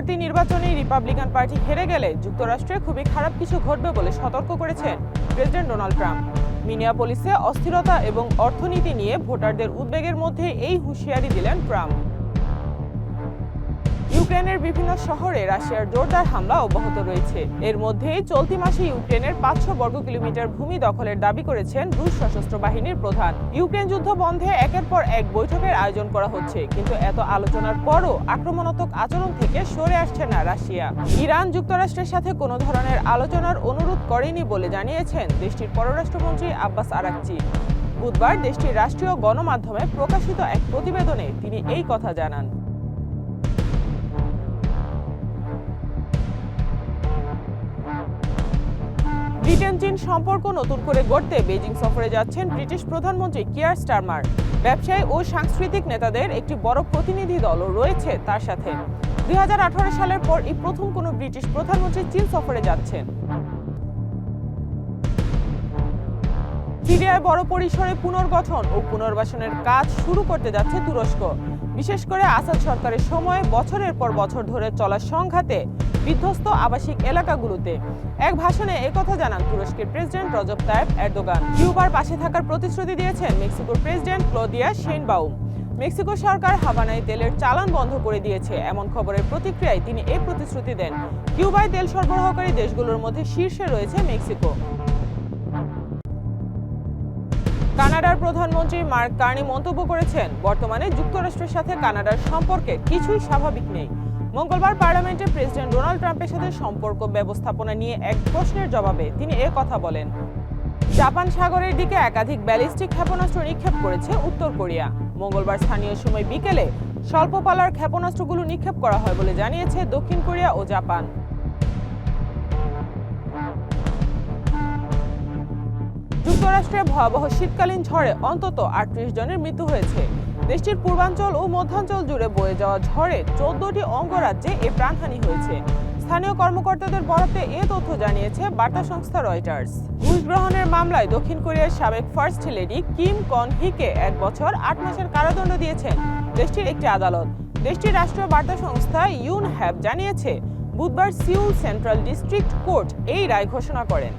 পরবর্তী নির্বাচনে Republican party হেরে গেলে যুক্তরাষ্ট্রে খুবই খারাপ কিছু ঘটবে বলে সতর্ক করেছেন প্রেসিডেন্ট ডোনাল্ড ট্রাম্প। মিনিয়াপলিসে অস্থিরতা এবং অর্থনীতি নিয়ে ভোটারদের উদ্বেগের মধ্যে এই হুঁশিয়ারি দিলেন ট্রাম্প। ইউক্রেনের বিভিন্ন শহরে রাশিয়ার জোরদার হামলা অব্যাহত রয়েছে। এর মধ্যেই চলতি মাসে ইউক্রেনের 500 বর্গ কিলোমিটার ভূমি দখলের দাবি করেছেন রুশ সশস্ত্র বাহিনীর প্রধান। ইউক্রেন যুদ্ধ বন্ধে একের পর এক বৈঠকের আয়োজন করা হচ্ছে, কিন্তু এত আলোচনার পরও আক্রমণাত্মক আচরণ থেকে সরে আসছে না রাশিয়া। ইরান যুক্তরাষ্ট্রের সাথে কোনো ধরনের আলোচনার অনুরোধ করেনি বলে জানিয়েছেন দেশটির পররাষ্ট্রমন্ত্রী আব্বাস আরাকচি। বুধবার দেশটির রাষ্ট্রীয় গণমাধ্যমে প্রকাশিত এক প্রতিবেদনে তিনি এই কথা জানান। ব্রিটেন চীন সম্পর্ক নতুন করে গড়তে বেজিং সফরে যাচ্ছেন ব্রিটিশ প্রধানমন্ত্রী কিয়ার স্টারমার। ব্যবসায়ী ও সাংস্কৃতিক নেতাদের একটি বড় প্রতিনিধি দলও রয়েছে তার সাথে। 2018 সালের পর এই প্রথম কোনো ব্রিটিশ প্রধানমন্ত্রী চীন সফরে যাচ্ছেন। সিরিয়ায় বড় পরিসরে পুনর্গঠন ও পুনর্বাসনের কাজ শুরু করতে যাচ্ছে তুরস্ক। বিশেষ করে আসাদ সরকারের সময় বছরের পর বছর ধরে চলা সংঘাতে বিধ্বস্ত আবাসিক এলাকাগুলোতে। এক ভাষণে একথা জানান তুরস্কের প্রেসিডেন্ট রজব তাইপ এরদোগান। কিউবার পাশে থাকার প্রতিশ্রুতি দিয়েছেন মেক্সিকোর প্রেসিডেন্ট ক্লদিয়া শেইনবাউম। মেক্সিকো সরকার হাভানায় তেলের চালান বন্ধ করে দিয়েছে এমন খবরের প্রতিক্রিয়ায় তিনি এই প্রতিশ্রুতি দেন। কিউবায় তেল সরবরাহকারী দেশগুলোর মধ্যে শীর্ষে রয়েছে মেক্সিকো। কানাডার প্রধানমন্ত্রী মার্ক কার্নি মন্তব্য করেছেন, বর্তমানে যুক্তরাষ্ট্রের সাথে কানাডার সম্পর্কে কিছুই স্বাভাবিক নেই। মঙ্গলবার পার্লামেন্টে প্রেসিডেন্ট ডোনাল্ড ট্রাম্পের সাথে সম্পর্ক ব্যবস্থাপনা নিয়ে এক প্রশ্নের জবাবে তিনি কথা বলেন। জাপান সাগরের দিকে একাধিক ব্যালিস্টিক ক্ষেপণাস্ত্র নিক্ষেপ করেছে উত্তর কোরিয়া। মঙ্গলবার স্থানীয় সময় বিকেলে স্বল্প পালার ক্ষেপণাস্ত্রগুলো নিক্ষেপ করা হয় বলে জানিয়েছে দক্ষিণ কোরিয়া ও জাপান। যুক্তরাষ্ট্রে ভয়াবহ শীতকালীন ঝড়ে অন্তত 38 জনের মৃত্যু হয়েছে। দেশটির পূর্বাঞ্চল ও মধ্যাঞ্চল জুড়ে বয়ে যাওয়া ঝড়ে 14টি অঙ্গরাজ্যে এ প্রাণহানি হয়েছে। স্থানীয় কর্মকর্তাদের বরাতে এ তথ্য জানিয়েছে বার্তা সংস্থা রয়টার্স। ঘুষ গ্রহণের মামলায় দক্ষিণ কোরিয়ার সাবেক ফার্স্ট লেডি কিম কন হিকে 1 বছর 8 মাসের কারাদণ্ড দিয়েছেন দেশটির একটি আদালত। দেশটির রাষ্ট্রীয় বার্তা সংস্থা ইউনহ্যাপ জানিয়েছে, বুধবার সিউল সেন্ট্রাল ডিস্ট্রিক্ট কোর্ট এই রায় ঘোষণা করেন।